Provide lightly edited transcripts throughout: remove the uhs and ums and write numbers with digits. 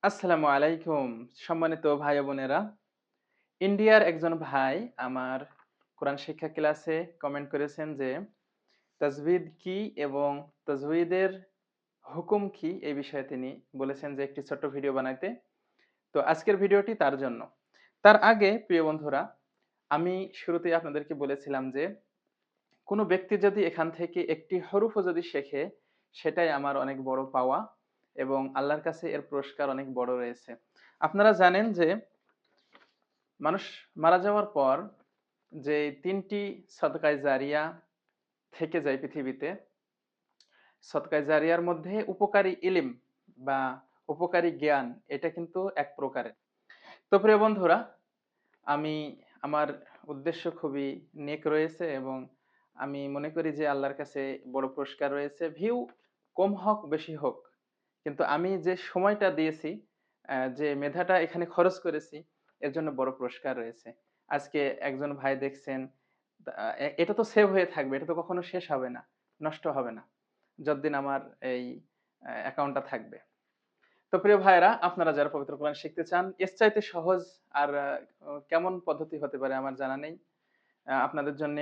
আসসালামু আলাইকুম। সম্মানিত ভাই ও বোনেরা, ইন্ডিয়ার একজন ভাই আমার কোরআন শিক্ষা ক্লাসে কমেন্ট করেছেন যে তাজবিদ কি এবং তাজউীদের হুকুম কি, এই বিষয়ে তিনি বলেছেন যে একটি ছোট্ট ভিডিও বানাইতে। তো আজকের ভিডিওটি তার জন্য। তার আগে প্রিয় বন্ধুরা, আমি শুরুতেই আপনাদেরকে বলেছিলাম যে কোনো ব্যক্তি যদি এখান থেকে একটি হরফও যদি শেখে, সেটাই আমার অনেক বড় পাওয়া এবং আল্লাহর কাছে এর পুরস্কার অনেক বড় রয়েছে। আপনারা জানেন যে মানুষ মারা যাওয়ার পর যে তিনটি সদকায়ে জারিয়া থেকে যায় পৃথিবীতে, সদকায়ে জারিয়ার মধ্যে উপকারী ইলিম বা উপকারী জ্ঞান, এটা কিন্তু এক প্রকারের। তো প্রিয় বন্ধুরা, আমি আমার উদ্দেশ্য খুবই নেক রয়েছে এবং আমি মনে করি যে আল্লাহর কাছে বড় পুরস্কার রয়েছে। ভিউ কম হোক বেশি হোক, কিন্তু আমি যে সময়টা দিয়েছি, যে মেধাটা এখানে খরচ করেছি, এর জন্য বড় পুরস্কার রয়েছে। আজকে একজন ভাই দেখছেন, এটা তো সেভ হয়ে থাকবে, এটা তো কখনো শেষ হবে না, নষ্ট হবে না যতদিন আমার এই অ্যাকাউন্টটা থাকবে। তো প্রিয় ভাইরা, আপনারা যারা পবিত্র কোরআন শিখতে চান, এর চাইতে সহজ আর কেমন পদ্ধতি হতে পারে আমার জানা নেই। আপনাদের জন্য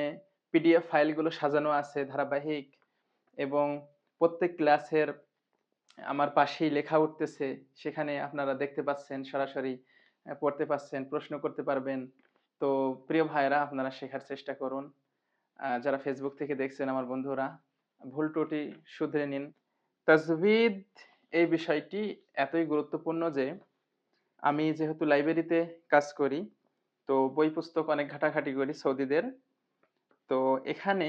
পিডিএফ ফাইলগুলো সাজানো আছে ধারাবাহিক, এবং প্রত্যেক ক্লাসের আমার পাশেই লেখা উঠতেছে, সেখানে আপনারা দেখতে পাচ্ছেন, সরাসরি পড়তে পাচ্ছেন, প্রশ্ন করতে পারবেন। তো প্রিয় ভাইরা, আপনারা শেখার চেষ্টা করুন। যারা ফেসবুক থেকে দেখছেন আমার বন্ধুরা, ভুল ত্রুটি শুধরে নিন। তাজবিদ এই বিষয়টি এতই গুরুত্বপূর্ণ যে আমি যেহেতু লাইব্রেরিতে কাজ করি, তো বই পুস্তক অনেক ঘাটাঘাটি করি সৌদিদের। তো এখানে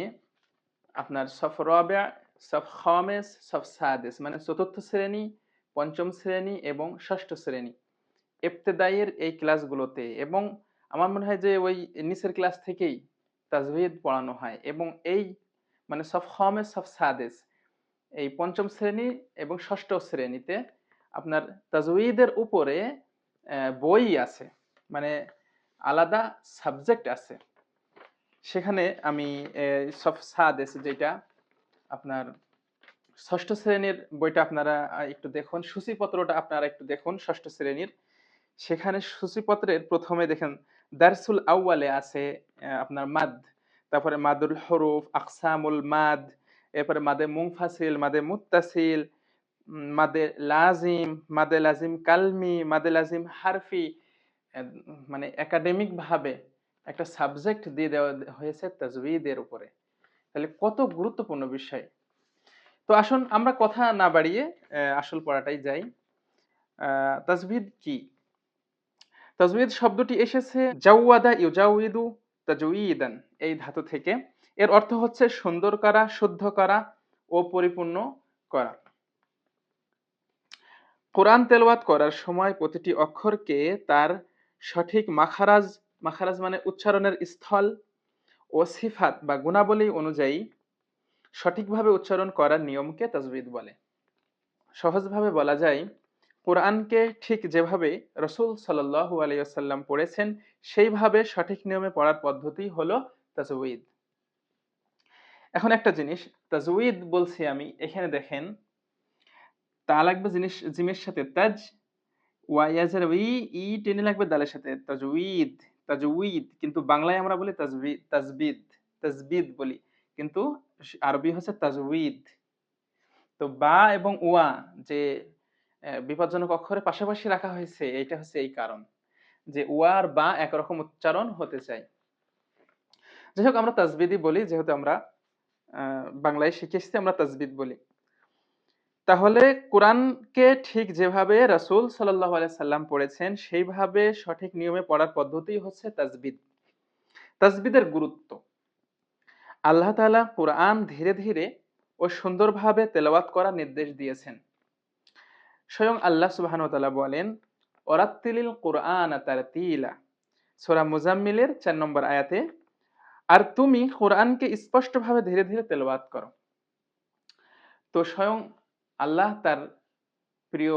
আপনার সফ রাবিয়া, সফ খামেস, সফ সাদিস, মানে চতুর্থ শ্রেণী, পঞ্চম শ্রেণী এবং ষষ্ঠ শ্রেণী ইবতেদাইয়ের এই ক্লাসগুলোতে, এবং আমার মনে হয় যে ওই নিচের ক্লাস থেকেই তাজবিদ পড়ানো হয়। এবং এই মানে সফ খামেস, সফ সাদিস, এই পঞ্চম শ্রেণী এবং ষষ্ঠ শ্রেণীতে আপনার তাজউীদের উপরে বই আছে, মানে আলাদা সাবজেক্ট আছে। সেখানে আমি সফ সাদেস, যেটা আপনার ষষ্ঠ শ্রেণীর বইটা, আপনারা একটু দেখুন, সূচিপত্রটা আপনারা একটু দেখুন ষষ্ঠ শ্রেণীর। সেখানে সূচিপত্রের প্রথমে দেখেন দারসুল আউয়ালে আছে আপনার মাদ, তারপরে মাদুল হরুফ, আকসামুল মাদ, এরপরে মাদে মুনফাসিল, মাদে মুত্তাসিল, মাদে লাজিম, মাদে লাজিম কালমি, মাদে লাজিম হারফি। মানে একাডেমিক ভাবে একটা সাবজেক্ট দিয়ে দেওয়া হয়েছে তাজউীদের উপরে। তাহলে কত গুরুত্বপূর্ণ বিষয়। তো আসুন আমরা কথা না বাড়িয়ে আসল পড়াটাই যাই। তাজবিদ কি? তাজবিদ শব্দটি এসেছে জাওয়াদা ইউজাউইদু তাজউইদান এই ধাতু থেকে। এর অর্থ হচ্ছে সুন্দর করা, শুদ্ধ করা ও পরিপূর্ণ করা। কোরআন তেলাওয়াত করার সময় প্রতিটি অক্ষরকে তার সঠিক মাখারাজ, মাখারাজ মানে উচ্চারণের স্থল, ও সিফাত বা গুণাবলী অনুযায়ী সঠিকভাবে উচ্চারণ করার নিয়মকে তাজবিদ বলে। সহজভাবে বলা যায়, কোরআনকে ঠিক যেভাবে রাসূল সাল্লাল্লাহু আলাইহি ওয়াসাল্লাম পড়েছেন, সেইভাবে সঠিক নিয়মে পড়ার পদ্ধতি হলো তাজউীদ। এখন একটা জিনিস, তাজউীদ বলছি আমি, এখানে দেখেন তা লাগবে জিনিস জিমের সাথে তাজ, ওয়াইয়াজের ওই ই টেনে লাগবে দালের সাথে, তাজউীদ, তাজউীদ। কিন্তু বাংলায় আমরা বলি তাজবিদ, তাজবিদ, তাজবিদ বলি, কিন্তু আরবি হচ্ছে তাজউীদ। তো বা এবং ওয়া যে বিপজ্জনক অক্ষরের পাশাপাশি রাখা হয়েছে, এটা হচ্ছে এই কারণ যে ওয়া আর বা একরকম উচ্চারণ হতে চাই। যাই হোক, আমরা তাজবিদই বলি, যেহেতু আমরা বাংলায় শিখেছি, আমরা তাজবিদ বলি। তাহলে কোরআনকে ঠিক যেভাবে রাসূল সাল্লাল্লাহু আলাইহি সাল্লাম পড়েছেন, সেইভাবে সঠিক নিয়মে পড়ার পদ্ধতি হচ্ছে তাজবিদ। তাজবিদের গুরুত্ব, আল্লাহ তাআলা কোরআন ধীরে ধীরে ও সুন্দরভাবে তেলাওয়াত করার নির্দেশ দিয়েছেন। স্বয়ং আল্লাহ সুবহানাহু ওয়া তাআলা বলেন, ওয়ারাত্তিলিল কুরআনা তারতিলা, সূরা মুজাম্মিলের ৪ নম্বর আয়াতে, আর তুমি কোরআনকে স্পষ্টভাবে ধীরে ধীরে তেলাওয়াত করো। তো স্বয়ং আল্লাহ তার প্রিয়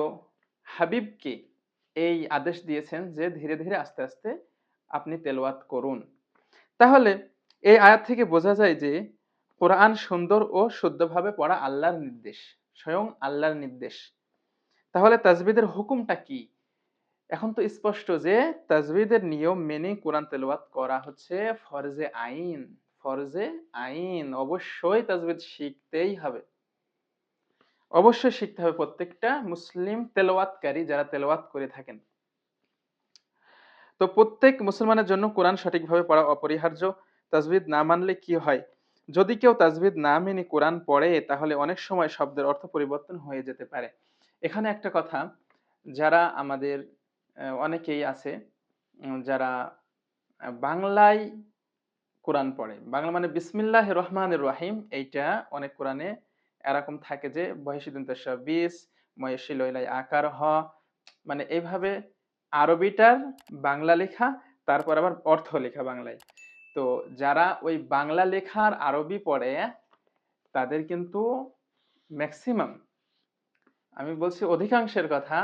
হাবিবকে এই আদেশ দিয়েছেন যে ধীরে ধীরে আস্তে আস্তে আপনি তেলাওয়াত করুন। তাহলে এই আয়াত থেকে বোঝা যায় যে কোরআন সুন্দর ও শুদ্ধভাবে পড়া আল্লাহর নির্দেশ, স্বয়ং আল্লাহর নির্দেশ। তাহলে তাজবিদের হুকুমটা কি? এখন তো স্পষ্ট যে তাজবিদের নিয়ম মেনে কোরআন তেলাওয়াত করা হচ্ছে ফরজে আইন। ফরজে আইন, অবশ্যই তাজবিদ শিখতেই হবে। অবশ্যই শিখতে হবে প্রত্যেকটা মুসলিম তেলাওয়াতকারী যারা তেলাওয়াত করে থাকেন। তো প্রত্যেক মুসলমানের জন্য কোরআন সঠিকভাবে পড়া অপরিহার্য। তাজবিদ না মানলে কি হয়? যদি কেউ তাজবিদ না মেনে কোরআন পড়ে তাহলে অনেক সময় শব্দের অর্থ পরিবর্তন হয়ে যেতে পারে। এখানে একটা কথা, যারা আমাদের অনেকেই আছে যারা বাংলায় কোরআন পড়ে, বাংলা মানে বিসমিল্লাহির রহমানির রহিম, এইটা অনেক কোরআনে এরকম থাকে যে বহিসিদিন তসা বিস ময়সিল আকার হ, মানে এইভাবে আরবিটার বাংলা লেখা, তারপর আবার অর্থ লেখা বাংলায়। তো যারা ওই বাংলা লেখার আরবি পড়ে তাদের কিন্তু ম্যাক্সিমাম, আমি বলছি অধিকাংশের কথা,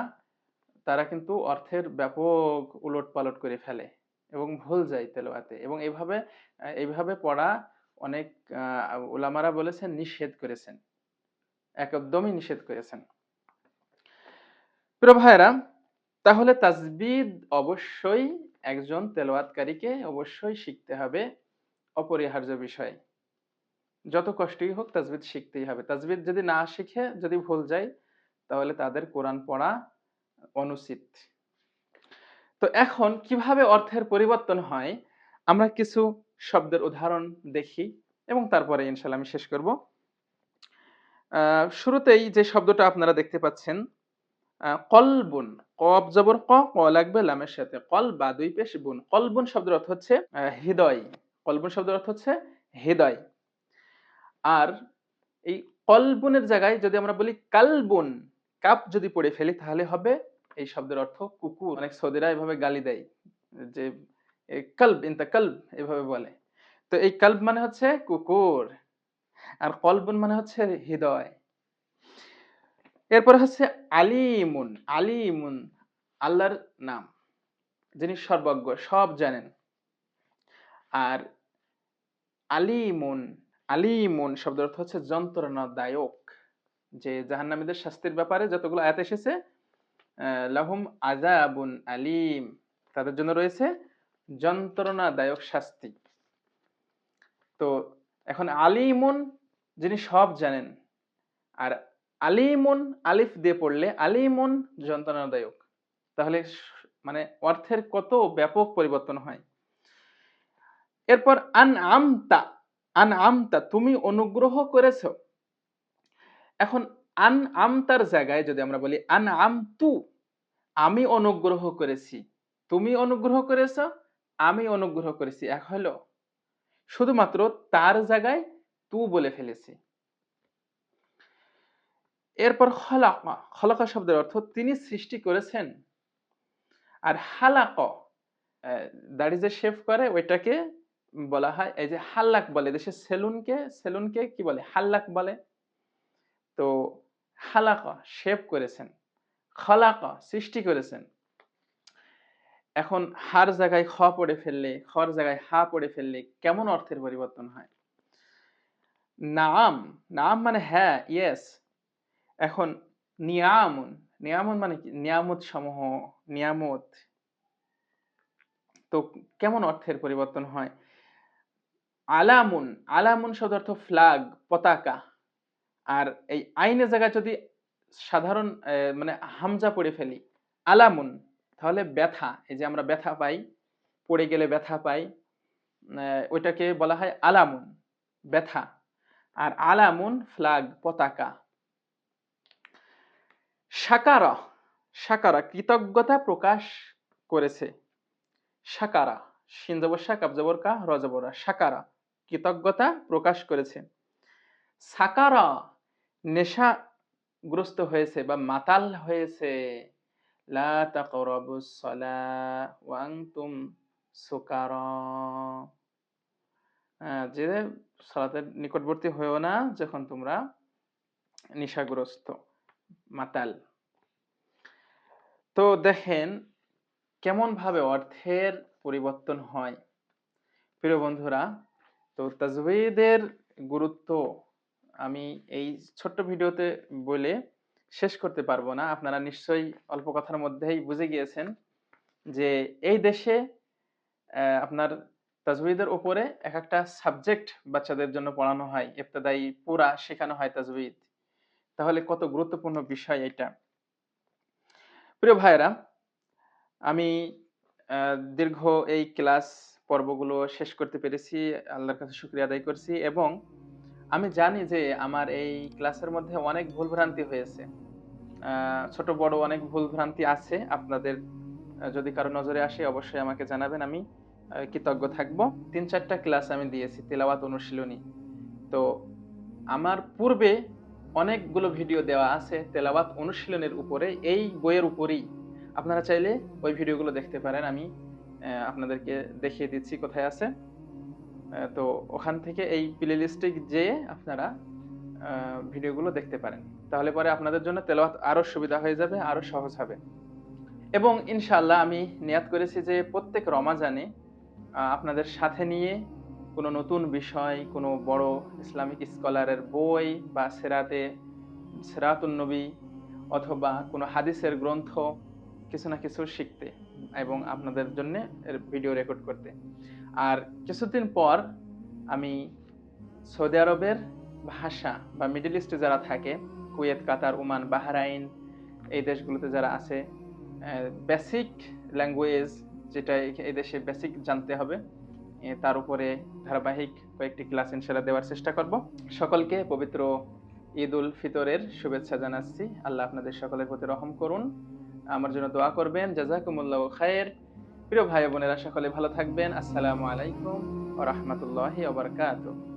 তারা কিন্তু অর্থের ব্যাপক উলটপালট করে ফেলে এবং ভুল যায় তেলাওয়াতে, এবং এইভাবে পড়া অনেক উলামারা বলেছেন নিষেধ করেছেন, একদমই নিষেধ করেছেন। প্রিয় ভাইরা, তাহলে তাজবিদ অবশ্যই একজন তেলাওয়াতকারীকে অবশ্যই শিখতে হবে, অপরিহার্য বিষয়। যত কষ্টই হোক তাজবিদ শিখতেই হবে। তাজবিদ যদি না শিখে যদি ভুল যায় তাহলে তাদের কোরআন পড়া অনুচিত। তো এখন কিভাবে অর্থের পরিবর্তন হয় আমরা কিছু শব্দের উদাহরণ দেখি এবং তারপরে ইনশাআল্লাহ আমি শেষ করব। শুরুতেই যে শব্দটা আপনারা দেখতে পাচ্ছেন কলবুন, কব জবর ক, ক লাগবে লামের সাথে, কল বা দুই পেশ বুন। কলবুন শব্দের অর্থ হচ্ছে হৃদয়। কলবুন শব্দের অর্থ হচ্ছে হৃদয়। আর এই কলবুনের জায়গায় যদি আমরা বলি কালবুন, কাপ যদি পড়ে ফেলি তাহলে হবে এই শব্দের অর্থ কুকুর। অনেক সৌদিরা এভাবে গালি দেয় যে কলব ইনতা কলব, এভাবে বলে। তো এই কলব মানে হচ্ছে কুকুর, আর কলবুন মানে হচ্ছে হৃদয়। এরপরে হচ্ছে আলিমুন। আলিমুন আল্লাহর নাম, যিনি সর্বজ্ঞ, সব জানেন। আর আলিমুন, আলিমুন শব্দের অর্থ হচ্ছে যন্ত্রণাদায়ক। যে জাহান্নামীদের শাস্তির ব্যাপারে যতগুলো আয়াত এসেছে, লাহুম আযাবুন আলিম, তাদের জন্য রয়েছে যন্ত্রণাদায়ক শাস্তি। তো এখন আলিমুন যিনি সব জানেন, আর আলিমুন আলিফ দিয়ে পড়লে আলিমুন যন্ত্রণাদায়ক, তাহলে মানে অর্থের কত ব্যাপক পরিবর্তন হয়। এরপর আন আমতা, আন আমতা তুমি অনুগ্রহ করেছো। এখন আন আমতার জায়গায় যদি আমরা বলি আন আমতু, আমি অনুগ্রহ করেছি, তুমি অনুগ্রহ করেছো, আমি অনুগ্রহ করেছি, এক হলো। শুধুমাত্র তার জায়গায় তু বলে ফেলেছি। এরপর খলাকা, খলাকা শব্দের অর্থ তিনি সৃষ্টি করেছেন। আর হালাক, দাড়ি যে শেভ করে ওইটাকে বলা হয়, এই যে হাল্লাক বলে, দেশে সেলুনকে কি বলে, হাল্লাক বলে। তো হালাকা শেভ করেছেন, খলাকা সৃষ্টি করেছেন। এখন হার জায়গায় খ পড়ে ফেললে, খর জায়গায় হা পড়ে ফেললে কেমন অর্থের পরিবর্তন হয়? নাম, নাম মানে হ্যাঁ, ইয়েস। এখন নিয়ামুন, নিয়ামুন মানে কি, নিয়ামত সমূহ, নিয়ামত। তো কেমন অর্থের পরিবর্তন হয়? আলামুন, আলামুন শব্দ অর্থ ফ্ল্যাগ, পতাকা। আর এই আইনের জায়গায় যদি সাধারণ মানে হামজা পড়ে ফেলি আলামুন, তাহলে ব্যথা, এই যে আমরা ব্যথা পাই, পড়ে গেলে ব্যথা পাই, ওইটাকে বলা হয় আলামুন, ব্যথা। আর আলামুন ফ্ল্যাগ, পতাকা। সাকারা, সাকারা কৃতজ্ঞতা প্রকাশ করেছে। সাকারা, শিন জবর শা, কাব জবর কা, র জবর রা, সাকারা কৃতজ্ঞতা প্রকাশ করেছে। সাকারা নেশাগ্রস্ত হয়েছে বা মাতাল হয়েছে। লা তাকরাবুস সালাহ ওয়া আনতুম সুকারা, যে সালাতের নিকটবর্তী হয়েও না যখন তোমরা নেশাগ্রস্ত, মাতাল। তো দেখেন কেমন ভাবে অর্থের পরিবর্তন হয়। প্রিয় বন্ধুরা, তো তাজউীদের গুরুত্ব আমি এই ছোট্ট ভিডিওতে বলে শেষ করতে পারবো না। আপনারা নিশ্চয়ই অল্প কথার মধ্যেই বুঝে গিয়েছেন যে এই দেশে আপনার তাজউীদের উপরে একটা সাবজেক্ট বাচ্চাদের জন্য পড়ানো হয়, ইবতেদায়ী পুরা শেখানো হয় তাজউীদ। তাহলে কত গুরুত্বপূর্ণ বিষয় এটা। প্রিয় ভাইরা, আমি দীর্ঘ এই ক্লাস পর্বগুলো শেষ করতে পেরেছি, আল্লাহর কাছে শুকরিয়া আদায় করছি। এবং আমি জানি যে আমার এই ক্লাসের মধ্যে অনেক ভুলভ্রান্তি হয়েছে, ছোট বড় অনেক ভুলভ্রান্তি আছে। আপনাদের যদি কারো নজরে আসে অবশ্যই আমাকে জানাবেন, আমি কৃতজ্ঞ থাকব। ৩-৪টা ক্লাস আমি দিয়েছি তেলাওয়াত অনুশীলনী। তো আমার পূর্বে অনেকগুলো ভিডিও দেওয়া আছে তেলাওয়াত অনুশীলনের উপরে, এই বইয়ের উপরেই। আপনারা চাইলে ওই ভিডিওগুলো দেখতে পারেন, আমি আপনাদেরকে দেখিয়ে দিচ্ছি কোথায় আছে। তো ওখান থেকে এই প্লে লিস্টে যেয়ে আপনারা ভিডিওগুলো দেখতে পারেন। তাহলে পরে আপনাদের জন্য তেলাওয়াত আরো সুবিধা হয়ে যাবে, আরো সহজ হবে। এবং ইনশাআল্লাহ আমি নিয়াত করেছি যে প্রত্যেক রমাজানে আপনাদের সাথে নিয়ে কোনো নতুন বিষয়, কোনো বড় ইসলামিক স্কলারের বই বা সিরাতুন নবী অথবা কোনো হাদিসের গ্রন্থ কিছু না কিছু শিখতে এবং আপনাদের জন্য এর ভিডিও রেকর্ড করতে। আর কিছুদিন পর আমি সৌদি আরবের ভাষা বা মিডল ইস্টে যারা থাকে, কুয়েত, কাতার, ওমান, বাহরাইন, এই দেশগুলোতে যারা আছে, বেসিক ল্যাঙ্গুয়েজ যেটা এই দেশে বেসিক জানতে হবে, তার উপরে ধারাবাহিক কয়েকটি ক্লাস ইনশাআল্লাহ দেওয়ার চেষ্টা করব। সকলকে পবিত্র ঈদ উল ফিতরের শুভেচ্ছা জানাচ্ছি। আল্লাহ আপনাদের সকলের প্রতি রহম করুন, আমার জন্য দোয়া করবেন। জাযাকুমুল্লাহু খায়ের। প্রিয় ভাই বোনেরা সকলে ভালো থাকবেন। আসসালামু আলাইকুম ওয়া রাহমাতুল্লাহি ওয়া বারাকাতুহু।